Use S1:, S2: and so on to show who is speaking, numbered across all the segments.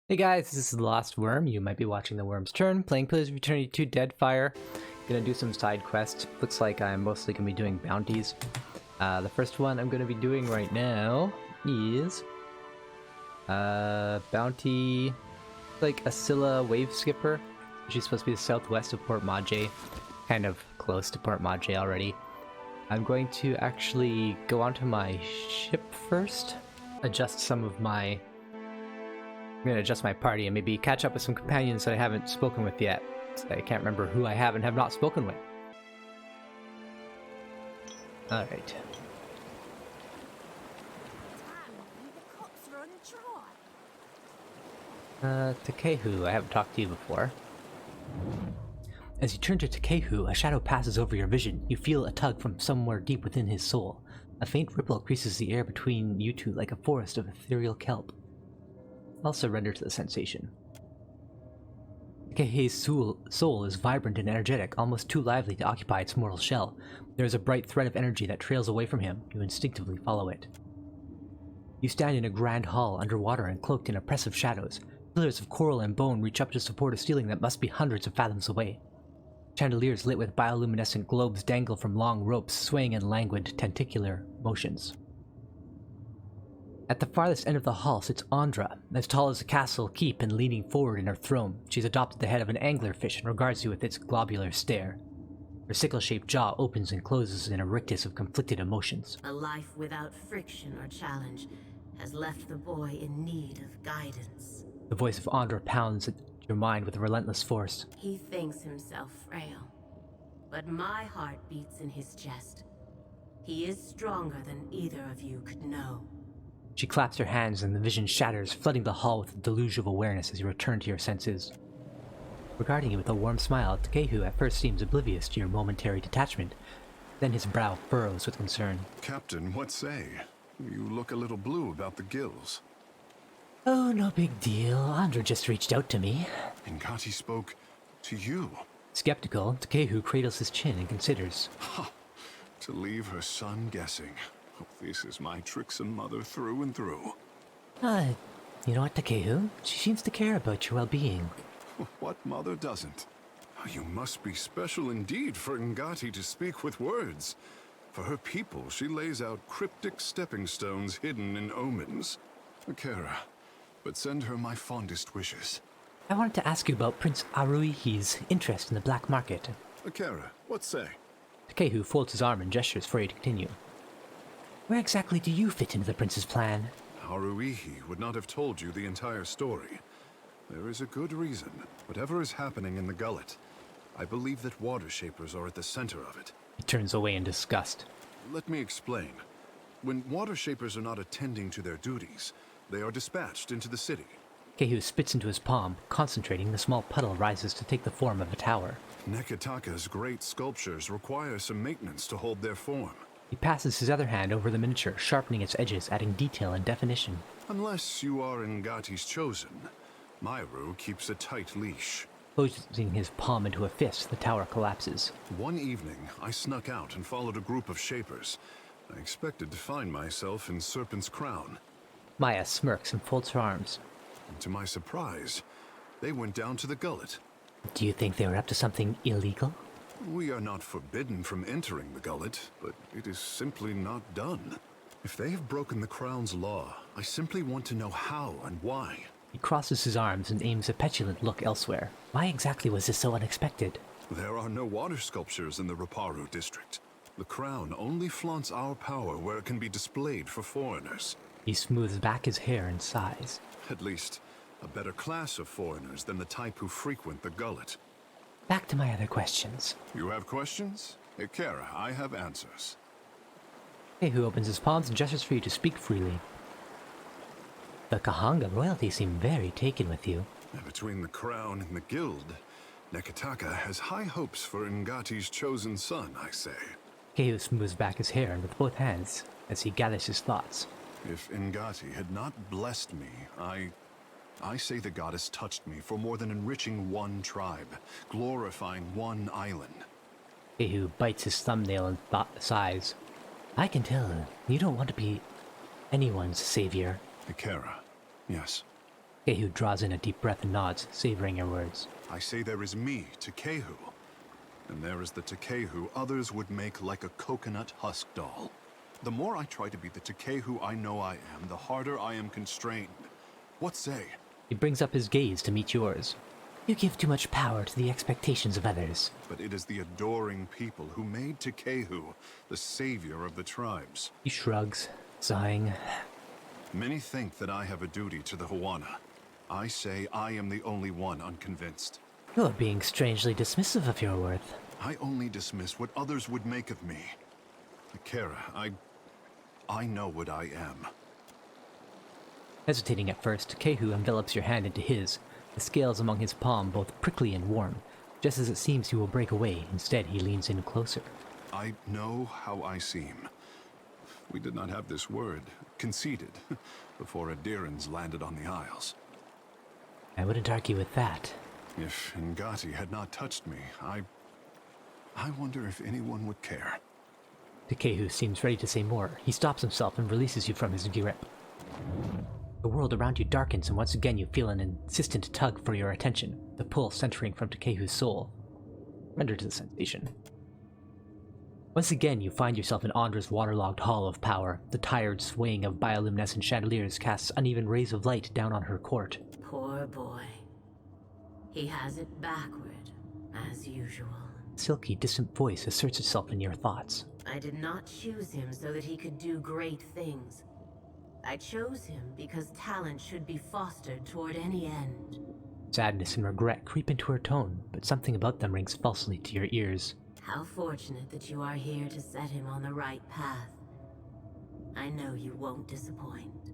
S1: Hey guys, this is the Lost Worm. You might be watching The Worm's Turn, playing Pillars of Eternity 2 Deadfire. Gonna do some side quests. Looks like I'm mostly gonna be doing bounties. The first one I'm gonna be doing right now is bounty, like a Scylla wave skipper. She's supposed to be the southwest of Port Maje, kind of close to Port Maje already. I'm going to actually go onto my ship first, adjust some of my I'm going to adjust my party and maybe catch up with some companions that I haven't spoken with yet. So I can't remember who I have and have not spoken with. Alright. Takehu, I haven't talked to you before. As you turn to Takehu, a shadow passes over your vision. You feel a tug from somewhere deep within his soul. A faint ripple creases the air between you two like a forest of ethereal kelp. I'll surrender to the sensation. Takehi's soul is vibrant and energetic, almost too lively to occupy its mortal shell. There is a bright thread of energy that trails away from him. You instinctively follow it. You stand in a grand hall, underwater and cloaked in oppressive shadows. Pillars of coral and bone reach up to support a ceiling that must be hundreds of fathoms away. Chandeliers lit with bioluminescent globes dangle from long ropes, swaying in languid, tentacular motions. At the farthest end of the hall sits Andra, as tall as a castle keep and leaning forward in her throne. She's adopted the head of an anglerfish and regards you with its globular stare. Her sickle-shaped jaw opens and closes in a rictus of conflicted emotions.
S2: A life without friction or challenge has left the boy in need of guidance.
S1: The voice of Andra pounds at your mind with relentless force.
S2: He thinks himself frail, but my heart beats in his chest. He is stronger than either of you could know.
S1: She claps her hands and the vision shatters, flooding the hall with a deluge of awareness as you return to your senses. Regarding you with a warm smile, Takehu at first seems oblivious to your momentary detachment. Then his brow furrows with concern.
S3: Captain, what say? You look a little blue about the gills.
S1: Oh, no big deal. Andra just reached out to me.
S3: Ngati spoke to you.
S1: Skeptical, Takehu cradles his chin and considers.
S3: Ha! To leave her son guessing. This is my tricksin' mother through and through.
S1: You know what, Takehu? She seems to care about your well-being.
S3: What mother doesn't? You must be special indeed for Ngati to speak with words. For her people, she lays out cryptic stepping stones hidden in omens. Akira, but send her my fondest wishes.
S1: I wanted to ask you about Prince Aruihi's interest in the black market.
S3: Akira, what say?
S1: Takehu folds his arm and gestures for you to continue. Where exactly do you fit into the prince's plan?
S3: Haruihi would not have told you the entire story. There is a good reason. Whatever is happening in the gullet, I believe that water shapers are at the center of it.
S1: He turns away in disgust.
S3: Let me explain. When water shapers are not attending to their duties, they are dispatched into the city.
S1: Takehu spits into his palm. Concentrating, the small puddle rises to take the form of a tower.
S3: Nekataka's great sculptures require some maintenance to hold their form.
S1: He passes his other hand over the miniature, sharpening its edges, adding detail and definition.
S3: Unless you are Ngati's chosen, Myru keeps a tight leash.
S1: Closing his palm into a fist, the tower collapses.
S3: One evening, I snuck out and followed a group of shapers. I expected to find myself in Serpent's Crown.
S1: Maya smirks and folds her arms.
S3: And to my surprise, they went down to the gullet.
S1: Do you think they were up to something illegal?
S3: We are not forbidden from entering the gullet, but it is simply not done. If they have broken the Crown's law, I simply want to know how and why.
S1: He crosses his arms and aims a petulant look elsewhere. Why exactly was this so unexpected?
S3: There are no water sculptures in the Raparu district. The Crown only flaunts our power where it can be displayed for foreigners.
S1: He smooths back his hair and sighs.
S3: At least, a better class of foreigners than the type who frequent the gullet.
S1: Back to my other questions.
S3: You have questions? Akira, I have answers.
S1: Takehu opens his palms and gestures for you to speak freely. The Kahanga royalty seem very taken with you.
S3: Between the Crown and the Guild, Nekataka has high hopes for Ngati's chosen son, I say.
S1: Takehu smooths back his hair with both hands as he gathers his thoughts.
S3: If Ngati had not blessed me, I say the goddess touched me for more than enriching one tribe, glorifying one island.
S1: Takehu bites his thumbnail and sighs. I can tell you don't want to be anyone's savior.
S3: Akira, yes.
S1: Kehu draws in a deep breath and nods, savoring your words.
S3: I say there is me, Takehu. And there is the Takehu others would make like a coconut husk doll. The more I try to be the Takehu I know I am, the harder I am constrained. What say?
S1: He brings up his gaze to meet yours. You give too much power to the expectations of others.
S3: But it is the adoring people who made Takehu the savior of the tribes.
S1: He shrugs, sighing.
S3: Many think that I have a duty to the Huana. I say I am the only one unconvinced.
S1: You're being strangely dismissive of your worth.
S3: I only dismiss what others would make of me. Kara, I know what I am.
S1: Hesitating at first, Kehu envelops your hand into his, the scales among his palm both prickly and warm. Just as it seems he will break away, instead he leans in closer.
S3: I know how I seem. We did not have this word, conceded, before Adirans landed on the Isles.
S1: I wouldn't argue with that.
S3: If Ngati had not touched me, I wonder if anyone would care.
S1: Takehu seems ready to say more. He stops himself and releases you from his grip. The world around you darkens, and once again you feel an insistent tug for your attention, the pull centering from Takehu's soul. Render to the sensation. Once again you find yourself in Andra's waterlogged hall of power. The tired swaying of bioluminescent chandeliers casts uneven rays of light down on her court.
S2: Poor boy. He has it backward, as usual.
S1: Silky, distant voice asserts itself in your thoughts.
S2: I did not choose him so that he could do great things. I chose him because talent should be fostered toward any end.
S1: Sadness and regret creep into her tone, but something about them rings falsely to your ears.
S2: How fortunate that you are here to set him on the right path. I know you won't disappoint.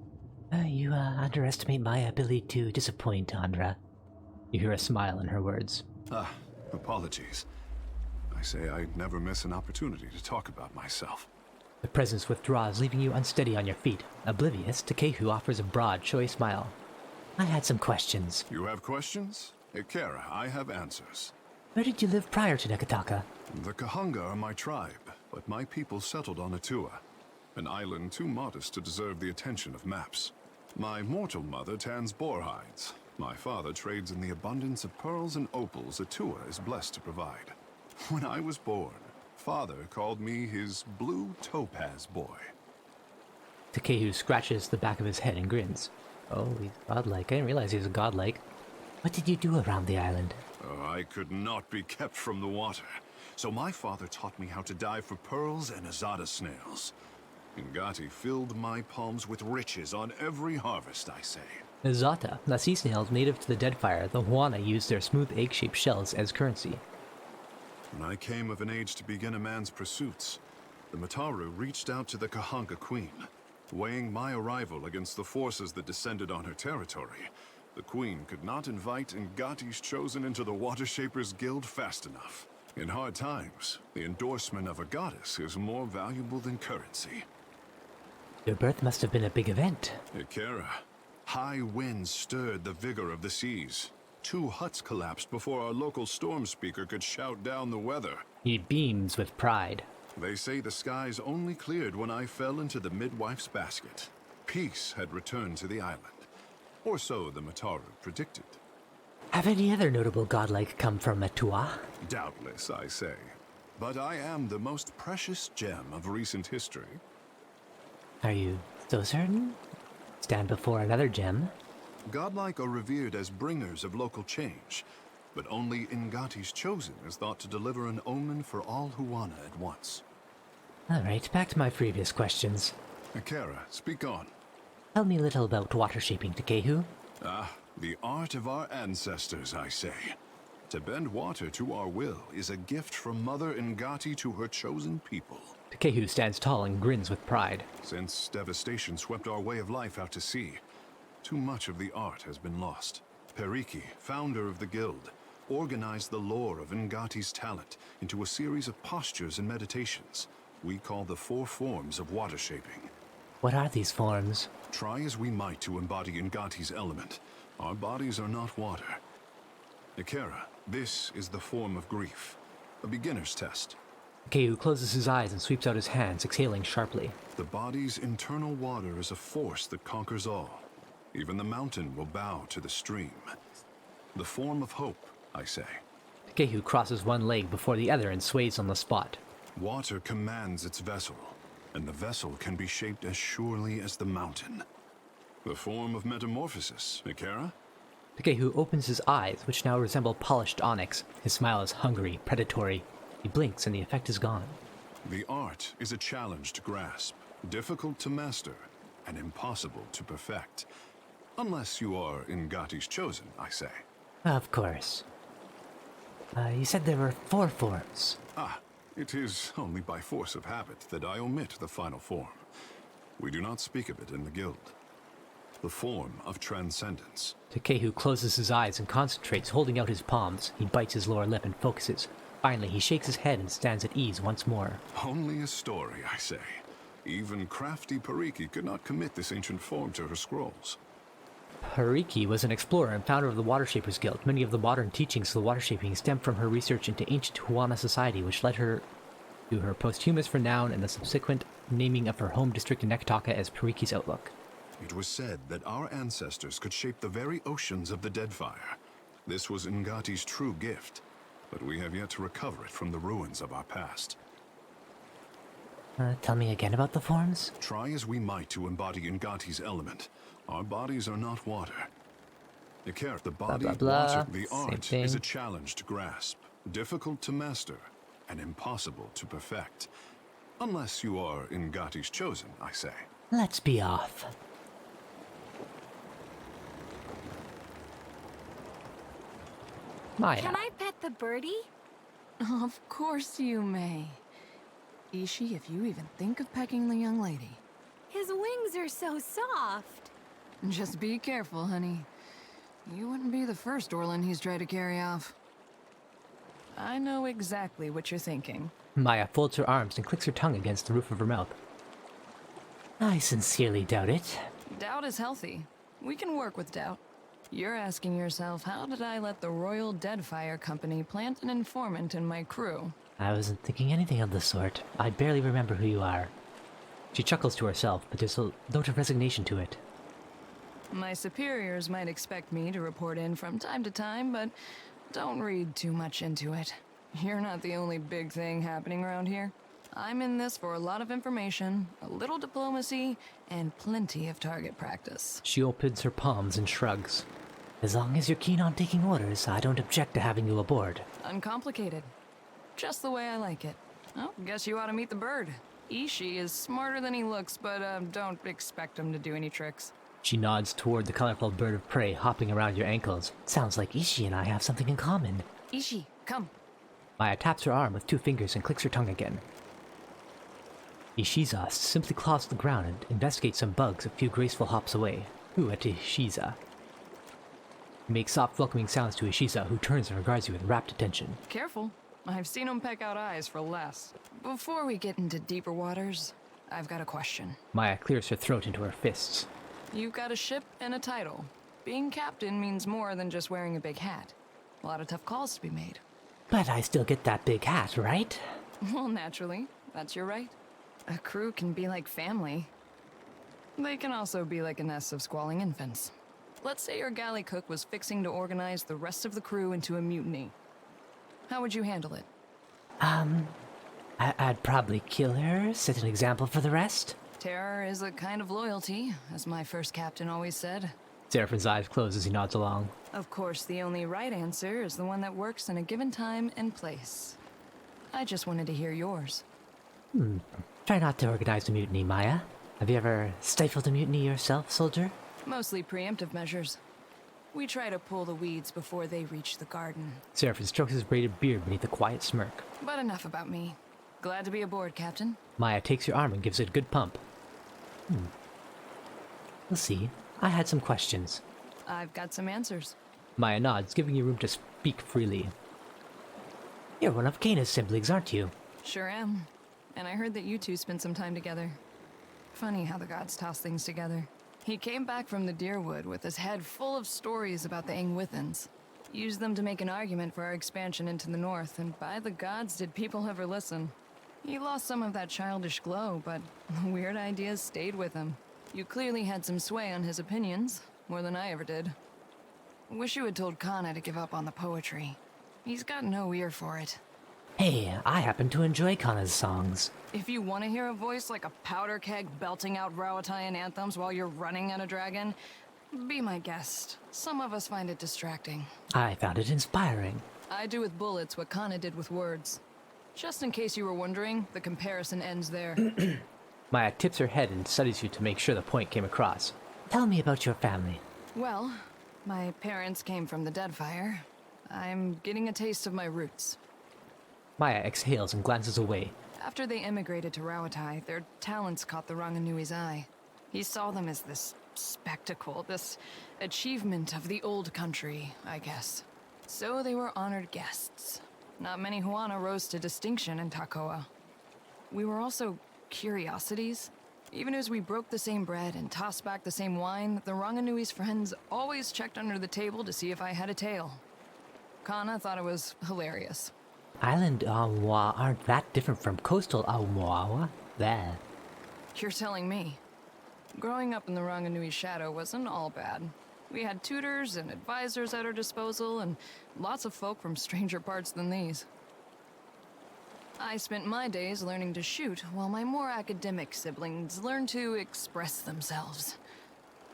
S1: You underestimate my ability to disappoint, Andra. You hear a smile in her words.
S3: Apologies. I say I never miss an opportunity to talk about myself.
S1: The presence withdraws, leaving you unsteady on your feet. Oblivious, Takehu offers a broad, showy smile. I had some questions.
S3: You have questions? Ikera, I have answers.
S1: Where did you live prior to Nekataka?
S3: The Kahanga are my tribe, but my people settled on Atua, an island too modest to deserve the attention of maps. My mortal mother tans boar hides. My father trades in the abundance of pearls and opals Atua is blessed to provide. When I was born, Father called me his blue topaz boy.
S1: Takehu scratches the back of his head and grins. Oh, he's godlike. I didn't realize he was godlike. What did you do around the island?
S3: Oh, I could not be kept from the water, so my father taught me how to dive for pearls and azada snails. Ngati filled my palms with riches on every harvest, I say.
S1: Azata, a sea snail native to the Deadfire, the Huana used their smooth egg-shaped shells as currency.
S3: When I came of an age to begin a man's pursuits, the Mataru reached out to the Kahanga Queen. Weighing my arrival against the forces that descended on her territory, the Queen could not invite Ngati's chosen into the Water Shapers Guild fast enough. In hard times, the endorsement of a goddess is more valuable than currency.
S1: Your birth must have been a big event.
S3: Ikera, high winds stirred the vigor of the seas. 2 huts collapsed before our local storm speaker could shout down the weather.
S1: He beams with pride.
S3: They say the skies only cleared when I fell into the midwife's basket. Peace had returned to the island. Or so the Mataru predicted.
S1: Have any other notable godlike come from Atua?
S3: Doubtless, I say. But I am the most precious gem of recent history.
S1: Are you so certain? Stand before another gem?
S3: Godlike are revered as bringers of local change, but only Ngati's chosen is thought to deliver an omen for all Huana at once.
S1: Alright, back to my previous questions.
S3: Ikera, speak on.
S1: Tell me a little about water shaping, Takehu.
S3: The art of our ancestors, I say. To bend water to our will is a gift from Mother Ngati to her chosen people.
S1: Takehu stands tall and grins with pride.
S3: Since devastation swept our way of life out to sea, too much of the art has been lost. Periki, founder of the guild, organized the lore of Ngati's talent into a series of postures and meditations we call the 4 forms of water shaping.
S1: What are these forms?
S3: Try as we might to embody Ngati's element, our bodies are not water. Ikera, this is the form of grief, a beginner's test.
S1: Takehu closes his eyes and sweeps out his hands, exhaling sharply.
S3: The body's internal water is a force that conquers all. Even the mountain will bow to the stream. The form of hope, I say.
S1: Takehu crosses one leg before the other and sways on the spot.
S3: Water commands its vessel, and the vessel can be shaped as surely as the mountain. The form of metamorphosis, Ikera?
S1: Takehu opens his eyes, which now resemble polished onyx. His smile is hungry, predatory. He blinks and the effect is gone.
S3: The art is a challenge to grasp, difficult to master, and impossible to perfect. Unless you are Ngati's chosen, I say.
S1: Of course. You said there were 4 forms.
S3: Ah, it is only by force of habit that I omit the final form. We do not speak of it in the guild. The form of transcendence.
S1: Takehu closes his eyes and concentrates, holding out his palms. He bites his lower lip and focuses. Finally, he shakes his head and stands at ease once more.
S3: Only a story, I say. Even crafty Pariki could not commit this ancient form to her scrolls.
S1: Pariki was an explorer and founder of the Water Shapers Guild. Many of the modern teachings of the water shaping stem from her research into ancient Huana society, which led her to her posthumous renown and the subsequent naming of her home district in Nekataka as Pariki's Outlook.
S3: It was said that our ancestors could shape the very oceans of the Deadfire. This was Ngati's true gift, but we have yet to recover it from the ruins of our past.
S1: Tell me again about the forms?
S3: Try as we might to embody Ngati's element, our bodies are not water. Ikera, the body,
S1: blah, blah.
S3: water, the
S1: Same
S3: art
S1: thing.
S3: is a challenge to grasp, difficult to master, and impossible to perfect. Unless you are Ngati's chosen, I say.
S1: Let's be off. Maya.
S4: Can I pet the birdie?
S5: Of course you may. Ishi, if you even think of pecking the young lady.
S4: His wings are so soft.
S5: Just be careful, honey. You wouldn't be the first Orlin he's tried to carry off. I know exactly what you're thinking.
S1: Maya folds her arms and clicks her tongue against the roof of her mouth. I sincerely doubt it.
S5: Doubt is healthy. We can work with doubt. You're asking yourself, how did I let the Royal Deadfire Company plant an informant in my crew?
S1: I wasn't thinking anything of the sort. I barely remember who you are. She chuckles to herself, but there's a note of resignation to it.
S5: My superiors might expect me to report in from time to time, but don't read too much into it. You're not the only big thing happening around here. I'm in this for a lot of information, a little diplomacy, and plenty of target practice.
S1: She opens her palms and shrugs. As long as you're keen on taking orders, I don't object to having you aboard.
S5: Uncomplicated. Just the way I like it. Oh, guess you ought to meet the bird. Ishi is smarter than he looks, but don't expect him to do any tricks.
S1: She nods toward the colorful bird of prey hopping around your ankles. Sounds like Ishi and I have something in common.
S5: Ishi, come.
S1: Maya taps her arm with 2 fingers and clicks her tongue again. Ishiza simply claws the ground and investigates some bugs a few graceful hops away. Who at Ishiza? You make soft welcoming sounds to Ishiza, who turns and regards you with rapt attention.
S5: Careful. I've seen him peck out eyes for less. Before we get into deeper waters, I've got a question.
S1: Maya clears her throat into her fists.
S5: You've got a ship and a title. Being captain means more than just wearing a big hat. A lot of tough calls to be made.
S1: But I still get that big hat, right?
S5: Well, naturally. That's your right. A crew can be like family. They can also be like a nest of squalling infants. Let's say your galley cook was fixing to organize the rest of the crew into a mutiny. How would you handle it?
S1: I'd probably kill her, set an example for the rest.
S5: Terror is a kind of loyalty, as my first captain always said.
S1: Seraphin's eyes close as he nods along.
S5: Of course, the only right answer is the one that works in a given time and place. I just wanted to hear yours.
S1: Try not to organize a mutiny, Maya. Have you ever stifled a mutiny yourself, soldier?
S5: Mostly preemptive measures. We try to pull the weeds before they reach the garden.
S1: Seraphin strokes his braided beard beneath a quiet smirk.
S5: But enough about me. Glad to be aboard, Captain.
S1: Maya takes your arm and gives it a good pump. We'll see. I had some questions.
S5: I've got some answers.
S1: Maya nods, giving you room to speak freely. You're one of Kana's siblings, aren't you?
S5: Sure am. And I heard that you two spent some time together. Funny how the gods toss things together. He came back from the Deerwood with his head full of stories about the Ingwithans. Used them to make an argument for our expansion into the north, and by the gods did people ever listen. He lost some of that childish glow, but the weird ideas stayed with him. You clearly had some sway on his opinions. more than I ever did. Wish you had told Kana to give up on the poetry. He's got no ear for it.
S1: Hey, I happen to enjoy Kana's songs.
S5: If you want to hear a voice like a powder keg belting out Rauatayan anthems while you're running at a dragon, be my guest. Some of us find it distracting.
S1: I found it inspiring.
S5: I do with bullets what Kana did with words. Just in case you were wondering, the comparison ends there.
S1: Maya tips her head and studies you to make sure the point came across. Tell me about your family.
S5: Well, my parents came from the Deadfire. I'm getting a taste of my roots.
S1: Maya exhales and glances away.
S5: After they immigrated to Rauatai, their talents caught the Ranganui's eye. He saw them as this spectacle, this achievement of the old country, I guess. So they were honored guests. Not many Huana rose to distinction in Takoa. We were also curiosities. Even as we broke the same bread and tossed back the same wine, the Ranganui's friends always checked under the table to see if I had a tail. Kana thought it was hilarious.
S1: Island Aumua aren't that different from coastal Aumuawa. There.
S5: You're telling me. Growing up in the Ranganui's shadow wasn't all bad. We had tutors and advisors at our disposal, and lots of folk from stranger parts than these. I spent my days learning to shoot, while my more academic siblings learned to express themselves.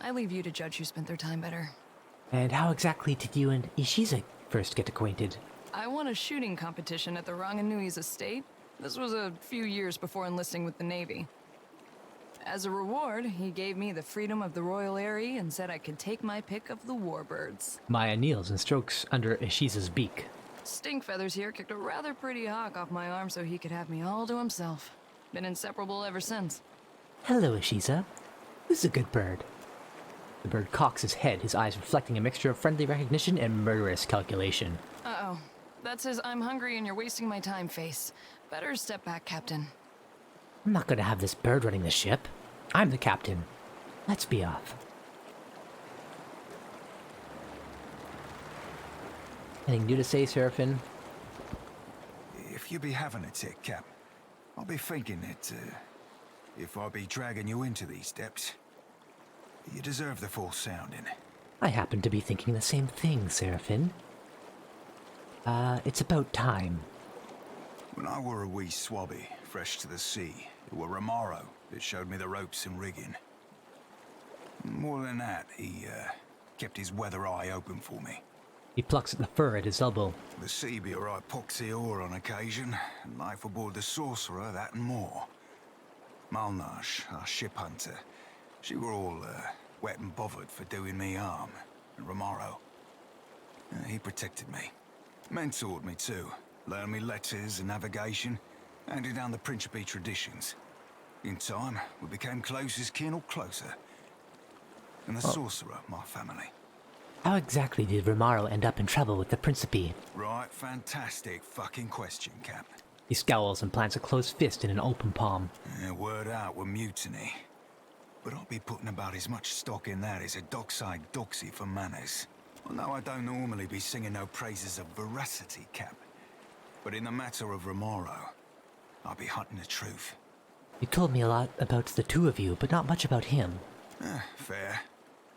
S5: I leave you to judge who spent their time better.
S1: And how exactly did you and Ishiza first get acquainted?
S5: I won a shooting competition at the Ranganui's estate. This was a few years before enlisting with the Navy. As a reward, he gave me the freedom of the Royal Eyrie and said I could take my pick of the warbirds.
S1: Maya kneels and strokes under Ishiza's beak.
S5: Stinkfeathers here kicked a rather pretty hawk off my arm so he could have me all to himself. Been inseparable ever since.
S1: Hello, Ishiza. Who's a good bird? The bird cocks his head, his eyes reflecting a mixture of friendly recognition and murderous calculation.
S5: Uh-oh. That's his "I'm hungry and you're wasting my time" face. Better step back, Captain.
S1: I'm not gonna have this bird running the ship. I'm the captain. Let's be off. Anything new to say, Seraphin?
S6: If you be having a tick, Cap, I'll be thinking that, if I be dragging you into these depths, you deserve the full sounding.
S1: I happen to be thinking the same thing, Seraphin. It's about time.
S6: When I were a wee swabby, fresh to the sea, it were Romaro that showed me the ropes and rigging. More than that, he, kept his weather eye open for me.
S1: He plucks at the fur at his elbow.
S6: The sea be a right poxy ore on occasion, and life aboard the Sorcerer, that and more. Malnash, our ship hunter, she were all, wet and bothered for doing me harm, and Romaro. He protected me. Mentored me too, learned me letters and navigation, handed down the Principe traditions. In time, we became close as kin or closer. And the Sorcerer, my family.
S1: How exactly did Romaro end up in trouble with the Principe?
S6: Right, fantastic fucking question, Cap.
S1: He scowls and plants a closed fist in an open palm.
S6: Word out were mutiny. But I'll be putting about as much stock in that as a dockside doxy for manners. Well, no, I don't normally be singing no praises of veracity, Cap. But in the matter of Romaro, I'll be hunting the truth.
S1: You told me a lot about the two of you, but not much about him.
S6: Fair.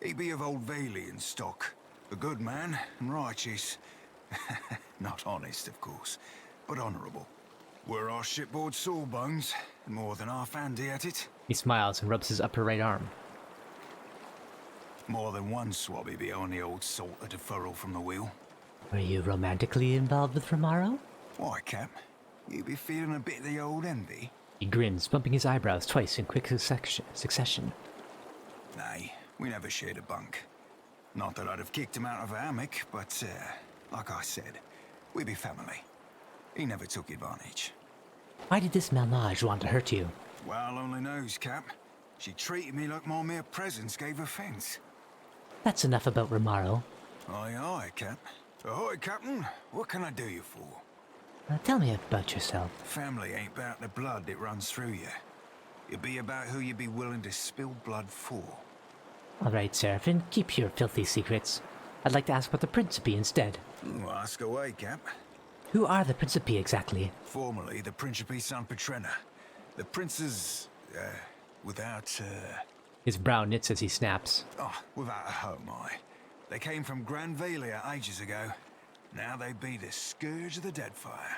S6: He be of old Valian stock. A good man and righteous. Not honest, of course, but honourable. Were our shipboard sawbones, more than half handy at it.
S1: He smiles and rubs his upper right arm.
S6: More than one swabby be on the old salt a deferral from the wheel.
S1: Were you romantically involved with Romaro?
S6: Why, Cap? You be feeling a bit of the old envy?
S1: He grins, bumping his eyebrows twice in quick succession.
S6: Nay, we never shared a bunk. Not that I'd have kicked him out of a hammock, but, like I said, we be family. He never took advantage.
S1: Why did this Malnage want to hurt you?
S6: Well, only knows, Cap. She treated me like my mere presence gave offence.
S1: That's enough about Romaro.
S6: Aye, aye, Cap. Ahoy, Captain. What can I do you for?
S1: Tell me about yourself.
S6: Family ain't about the blood that runs through you. It be about who you be willing to spill blood for.
S1: All right, Seraphin, keep your filthy secrets. I'd like to ask about the Principe instead.
S6: Ask away, Cap.
S1: Who are the Principe exactly?
S6: Formerly the Principe San Petrena. The princes, without,
S1: His brow knits as he snaps.
S6: Oh, without a home, They came from Granvelia ages ago. Now they be the scourge of the Deadfire.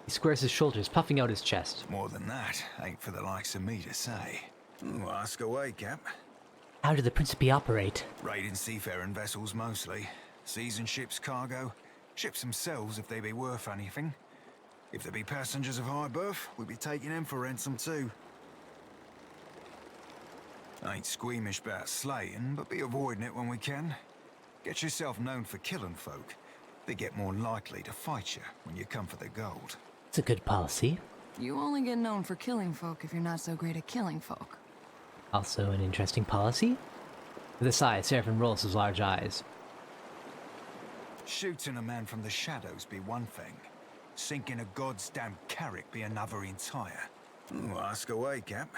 S1: He squares his shoulders, puffing out his chest.
S6: More than that, ain't for the likes of me to say. Ooh, ask away, Cap.
S1: How do the Principe operate?
S6: Raiding seafaring vessels mostly. Season ships cargo. Ships themselves if they be worth anything. If there be passengers of high birth, we be taking them for ransom too. Ain't squeamish about slaying, but be avoiding it when we can. Get yourself known for killing folk. They get more likely to fight you when you come for the gold.
S1: It's a good policy.
S5: You only get known for killing folk if you're not so great at killing folk.
S1: Also an interesting policy. With a sigh, Seraphin rolls his large eyes.
S6: Shooting a man from the shadows be one thing. Sinking a god's damn carrack be another entire. Ooh, ask away, Cap.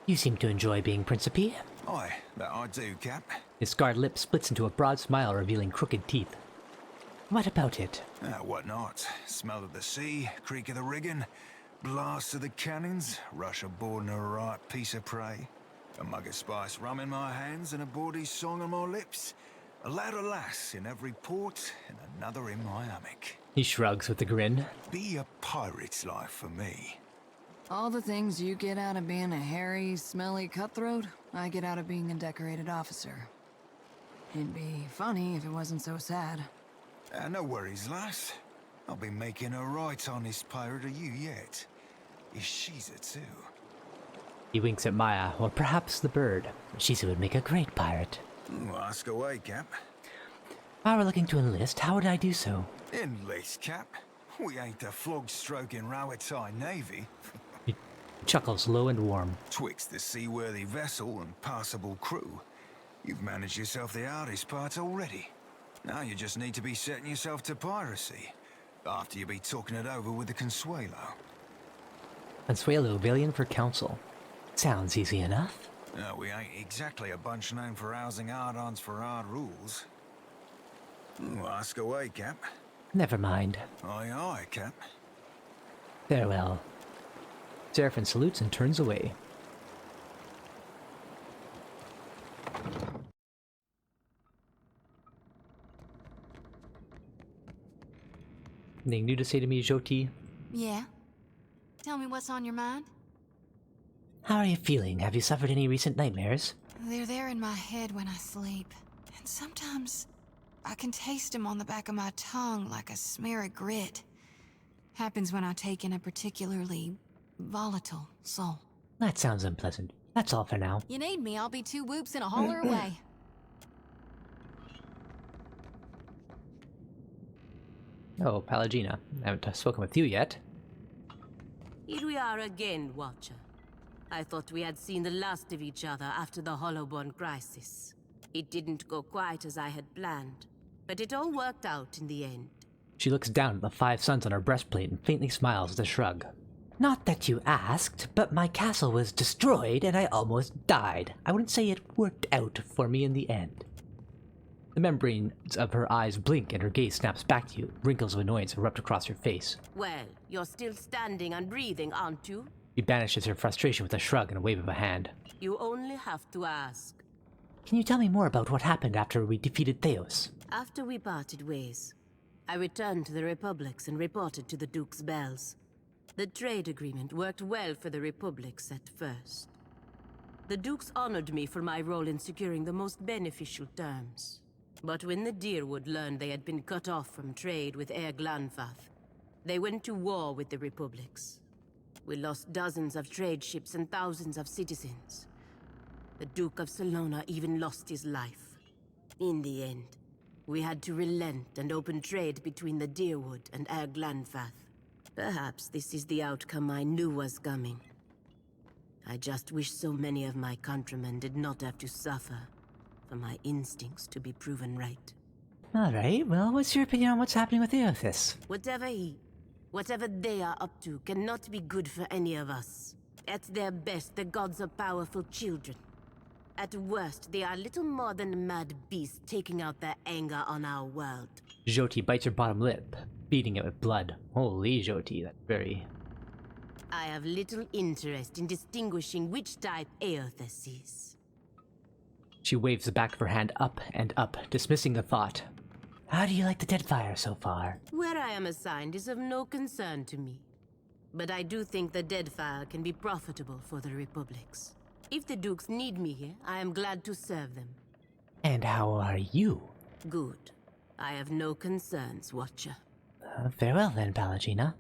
S1: You seem to enjoy being Principe.
S6: Aye, that I do, Cap.
S1: His scarred lip splits into a broad smile, revealing crooked teeth. What about it?
S6: What not? Smell of the sea, creak of the rigging, blast of the cannons, rush aboard and a right piece of prey. A mug of spice rum in my hands and a bawdy song on my lips. A lad or lass in every port and another in my hammock.
S1: He shrugs with a grin.
S6: Be a pirate's life for me.
S5: All the things you get out of being a hairy, smelly cutthroat, I get out of being a decorated officer. It'd be funny if it wasn't so sad.
S6: No worries, lass. I'll be making a right honest pirate of you yet. She's a too.
S1: He winks at Maya, or perhaps the bird. She would make a great pirate.
S6: Ooh, ask away, Cap.
S1: If I were looking to enlist, how would I do so?
S6: Enlist, Cap? We ain't the flog-stroking Rowettai Navy.
S1: He chuckles low and warm.
S6: Twixt the seaworthy vessel and passable crew, you've managed yourself the hardest part already. Now you just need to be setting yourself to piracy, after you be talking it over with the Consuelo.
S1: Consuelo, valiant for council. Sounds easy enough.
S6: No, we ain't exactly a bunch known for housing hard-ons for hard rules. Ooh, ask away, Cap.
S1: Never mind.
S6: Aye, aye, Cap.
S1: Farewell. Seraphin salutes and turns away. Anything new to say to me, Jyoti?
S4: Yeah? Tell me what's on your mind?
S1: How are you feeling? Have you suffered any recent nightmares?
S4: They're there in my head when I sleep. And sometimes I can taste them on the back of my tongue like a smear of grit. Happens when I take in a particularly volatile soul.
S1: That sounds unpleasant. That's all for now.
S4: You need me, I'll be 2 whoops and a holler away.
S1: Oh, Palagina. I haven't spoken with you yet.
S2: Here we are again, Watcher. I thought we had seen the last of each other after the Hollowborn crisis. It didn't go quite as I had planned, but it all worked out in the end.
S1: She looks down at the 5 suns on her breastplate and faintly smiles with a shrug. Not that you asked, but my castle was destroyed and I almost died. I wouldn't say it worked out for me in the end. The membranes of her eyes blink and her gaze snaps back to you. Wrinkles of annoyance erupt across her face.
S2: Well, you're still standing and breathing, aren't you?
S1: She banishes her frustration with a shrug and a wave of a hand.
S2: You only have to ask.
S1: Can you tell me more about what happened after we defeated Theos?
S2: After we parted ways, I returned to the Republics and reported to the Duke's bells. The trade agreement worked well for the Republics at first. The Dukes honored me for my role in securing the most beneficial terms. But when the Deerwood learned they had been cut off from trade with Air Glanfath, they went to war with the Republics. We lost dozens of trade ships and thousands of citizens. The Duke of Salona even lost his life. In the end, we had to relent and open trade between the Deerwood and Air Glanfath. Perhaps this is the outcome I knew was coming. I just wish so many of my countrymen did not have to suffer for my instincts to be proven right.
S1: Alright, well, what's your opinion on what's happening with Otis?
S2: Whatever they are up to cannot be good for any of us. At their best, the gods are powerful children. At worst, they are little more than mad beasts taking out their anger on our world.
S1: Jyoti bites her bottom lip, beating it with blood. Holy Jyoti, that's very...
S2: I have little interest in distinguishing which type Eothas is.
S1: She waves the back of her hand up and up, dismissing the thought. How do you like the Deadfire so far?
S2: Where I am assigned is of no concern to me. But I do think the Deadfire can be profitable for the Republics. If the Dukes need me here, I am glad to serve them.
S1: And how are you?
S2: Good. I have no concerns, Watcher.
S1: Farewell then, Palagina.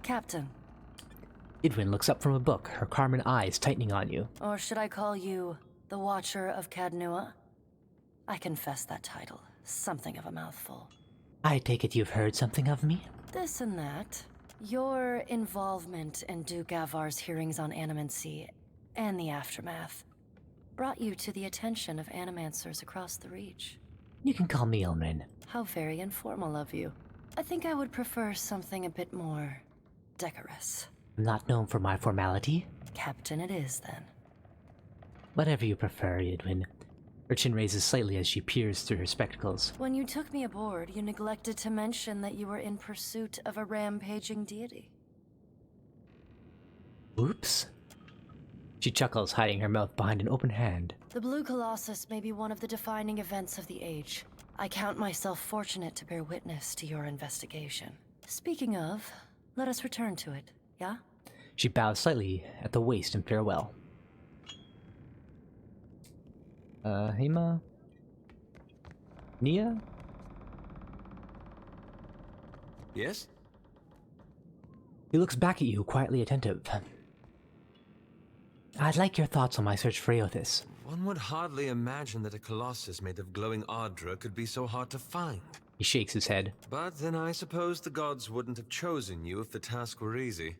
S7: Captain,
S1: Edwin looks up from a book, her carmine eyes tightening on you.
S7: or should I call you the Watcher of Cadnua? I confess that title. Something of a mouthful.
S1: I take it you've heard something of me?
S7: This and that. Your involvement in Duke Avar's hearings on animancy and the aftermath brought you to the attention of animancers across the Reach.
S1: You can call me Ilmin.
S7: How very informal of you. I think I would prefer something a bit more decorous.
S1: I'm not known for my formality.
S7: Captain it is, then.
S1: Whatever you prefer, Edwin. Her chin raises slightly as she peers through her spectacles.
S7: When you took me aboard, you neglected to mention that you were in pursuit of a rampaging deity.
S1: Oops. She chuckles, hiding her mouth behind an open hand.
S7: The Blue Colossus may be one of the defining events of the age. I count myself fortunate to bear witness to your investigation. Speaking of, let us return to it, yeah?
S1: She bows slightly at the waist in farewell. Hema? Nia?
S8: Yes?
S1: He looks back at you, quietly attentive. I'd like your thoughts on my search for Otis.
S8: One would hardly imagine that a colossus made of glowing ardra could be so hard to find.
S1: He shakes his head.
S8: But then I suppose the gods wouldn't have chosen you if the task were easy.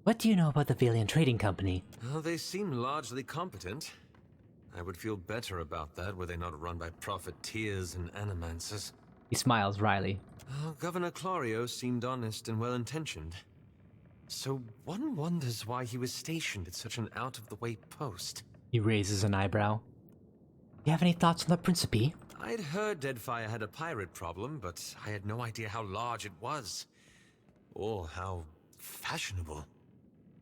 S1: What do you know about the Valiant Trading Company?
S8: Well, they seem largely competent. I would feel better about that were they not run by profiteers and animancers.
S1: He smiles wryly.
S8: Governor Clario seemed honest and well-intentioned. So one wonders why he was stationed at such an out-of-the-way post.
S1: He raises an eyebrow. You have any thoughts on the Principe?
S8: I'd heard Deadfire had a pirate problem, but I had no idea how large it was. Or how fashionable.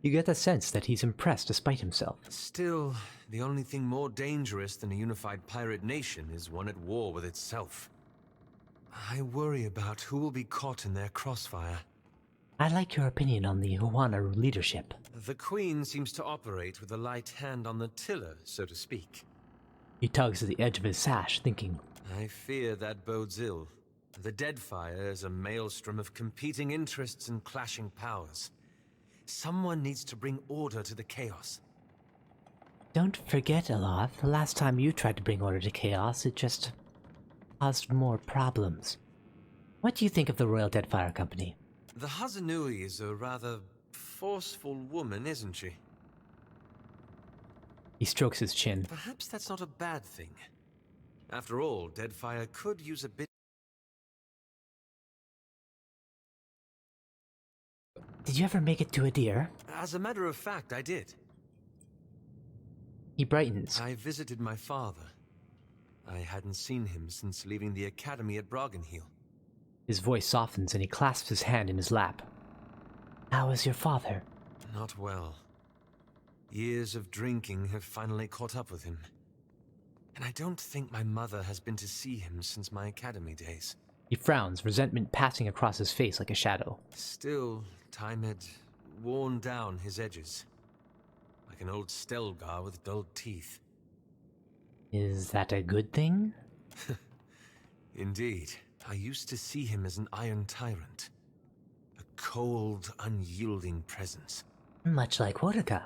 S1: You get the sense that he's impressed despite himself.
S8: Still, the only thing more dangerous than a unified pirate nation is one at war with itself. I worry about who will be caught in their crossfire.
S1: I'd like your opinion on the Huana leadership.
S8: The Queen seems to operate with a light hand on the tiller, so to speak.
S1: He tugs at the edge of his sash, thinking.
S8: I fear that bodes ill. The Deadfire is a maelstrom of competing interests and clashing powers. Someone needs to bring order to the chaos.
S1: Don't forget, Aloth, the last time you tried to bring order to chaos, it just caused more problems. What do you think of the Royal Deadfire Company?
S8: The Hazanui is a rather forceful woman, isn't she?
S1: He strokes his chin.
S8: Perhaps that's not a bad thing. After all, Deadfire could use a bit.
S1: Did you ever make it to a deer?
S8: As a matter of fact, I did.
S1: He brightens.
S8: I visited my father. I hadn't seen him since leaving the academy at Broggenhiel.
S1: His voice softens and he clasps his hand in his lap. How is your father?
S8: Not well. Years of drinking have finally caught up with him. And I don't think my mother has been to see him since my academy days.
S1: He frowns, resentment passing across his face like a shadow.
S8: Still, time had worn down his edges. Like an old Stelgar with dulled teeth.
S1: Is that a good thing?
S8: Indeed. I used to see him as an iron tyrant. A cold, unyielding presence.
S1: Much like Wodaka.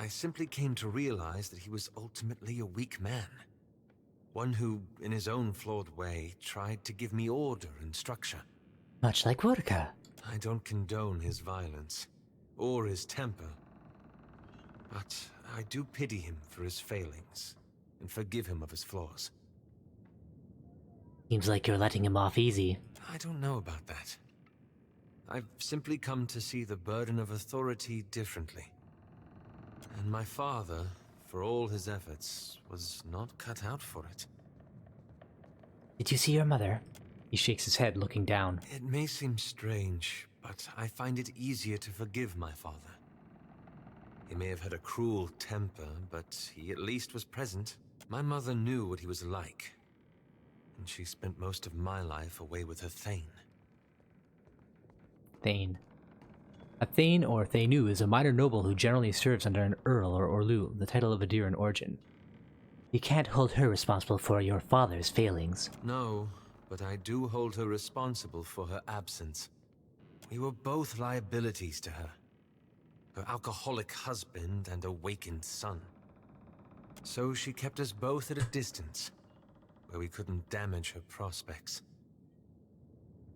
S8: I simply came to realize that he was ultimately a weak man. One who, in his own flawed way, tried to give me order and structure.
S1: Much like Wodaka.
S8: I don't condone his violence, or his temper. But I do pity him for his failings, and forgive him of his flaws.
S1: Seems like you're letting him off easy.
S8: I don't know about that. I've simply come to see the burden of authority differently. And my father, for all his efforts, was not cut out for it.
S1: Did you see your mother? He shakes his head, looking down.
S8: It may seem strange, but I find it easier to forgive my father. He may have had a cruel temper, but he at least was present. My mother knew what he was like, and she spent most of my life away with her Thane.
S1: Thane. A Thane or Thainu is a minor noble who generally serves under an Earl or Orlu, the title of a deer in origin. You can't hold her responsible for your father's failings.
S8: No, but I do hold her responsible for her absence. We were both liabilities to her. Her alcoholic husband and awakened son. So she kept us both at a distance, where we couldn't damage her prospects.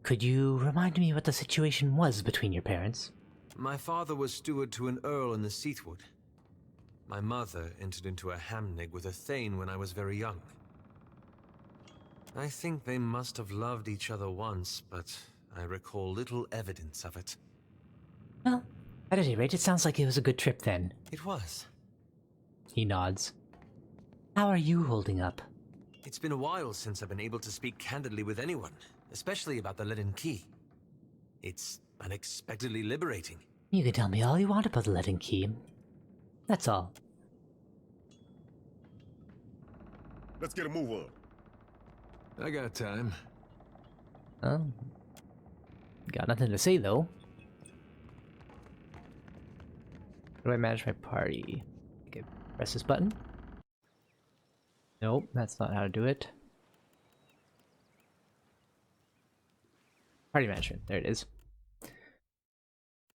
S1: Could you remind me what the situation was between your parents?
S8: My father was steward to an earl in the Seathwood. My mother entered into a hamnig with a Thane when I was very young. I think they must have loved each other once, but I recall little evidence of it.
S1: Well, at any rate, it sounds like it was a good trip then.
S8: It was.
S1: He nods. How are you holding up?
S8: It's been a while since I've been able to speak candidly with anyone, especially about the leaden key. It's unexpectedly liberating.
S1: You can tell me all you want about the leaden key. That's all.
S9: Let's get a move on.
S10: I got time.
S1: Oh. Got nothing to say though. How do I manage my party? Okay, press this button. Nope, that's not how to do it. Party management, there it is.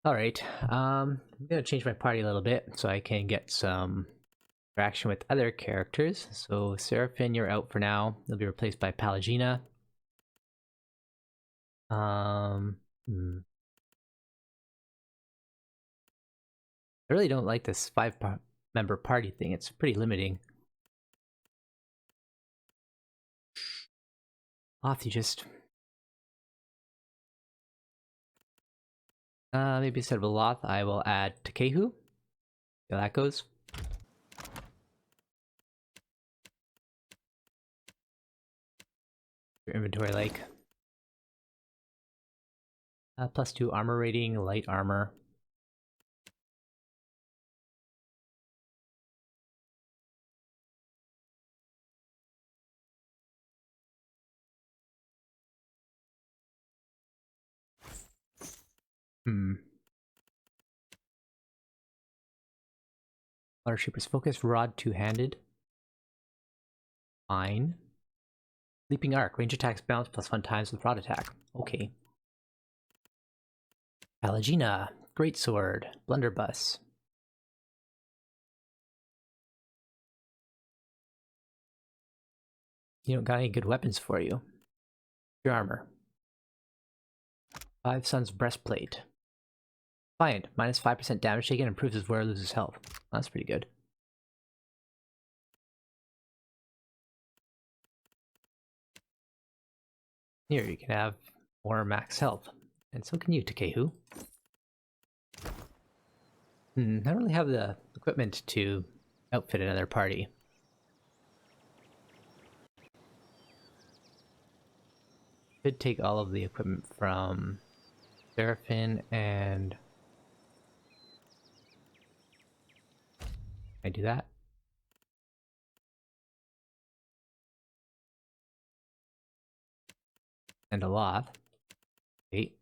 S1: Alright, I'm gonna change my party a little bit so I can get some interaction with other characters. So Seraphin, you're out for now. You'll be replaced by Palagina. I really don't like this 5-member party thing. It's pretty limiting. Off you just... maybe instead of a Loth, I will add Takehu. See how that goes. Your inventory like. +2 armor rating, light armor. Water Shooter's focus, rod, two-handed. Fine. Leaping arc, range attacks bounce +1 times with rod attack. Okay. Palagina, greatsword, blunderbuss. You don't got any good weapons for you. Your armor. 5 Suns breastplate. Defiant, -5% damage taken, improves his wearer loses health. That's pretty good. Here, you can have more max health. And so can you, Takehu. I don't really have the equipment to outfit another party. Could take all of the equipment from Seraphin and... Can I do that? And a Loth. 8.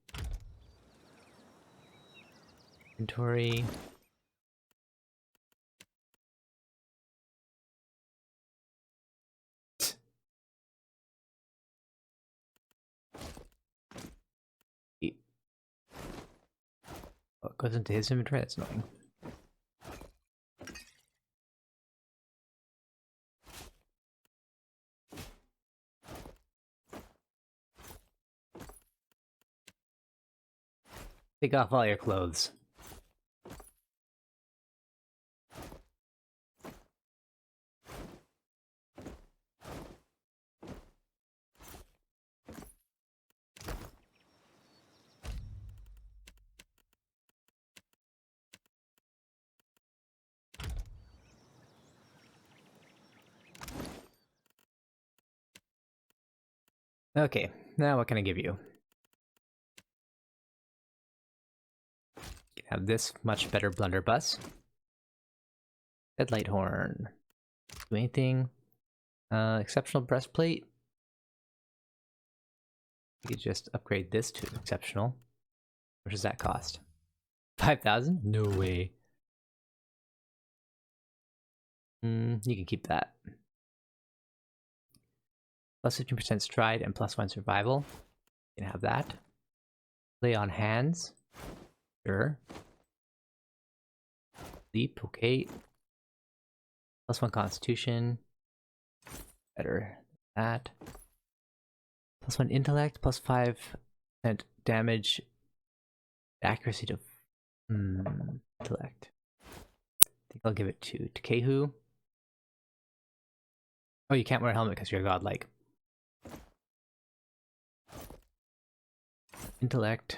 S1: Inventory. What goes into his inventory? That's annoying. Take off all your clothes. Okay, now what can I give you? You have this much better blunderbuss. Deadlight horn. Do anything? Exceptional breastplate. We could just upgrade this to exceptional. What does that cost? 5,000? No way. You can keep that. Plus 15% stride and plus 1 survival. You can have that. Lay on hands. Sure. Leap, okay. Plus 1 constitution. Better than that. Plus 1 intellect, plus 5% damage. Accuracy to intellect. I think I'll give it to Kehu. Oh, you can't wear a helmet because you're godlike. Intellect.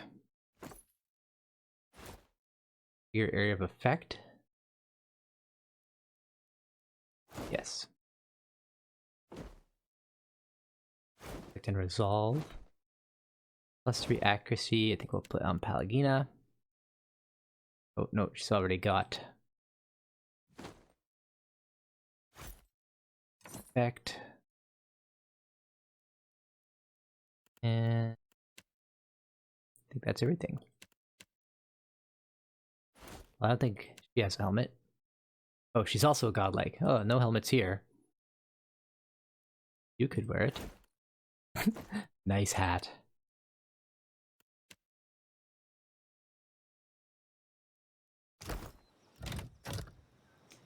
S1: Your area of effect. Yes. Effect and resolve. Plus 3 accuracy. I think we'll put on Palagina. Oh no, she's already got effect. And I think that's everything. Well, I don't think she has a helmet. Oh, she's also godlike. Oh, no helmets here. You could wear it. Nice hat.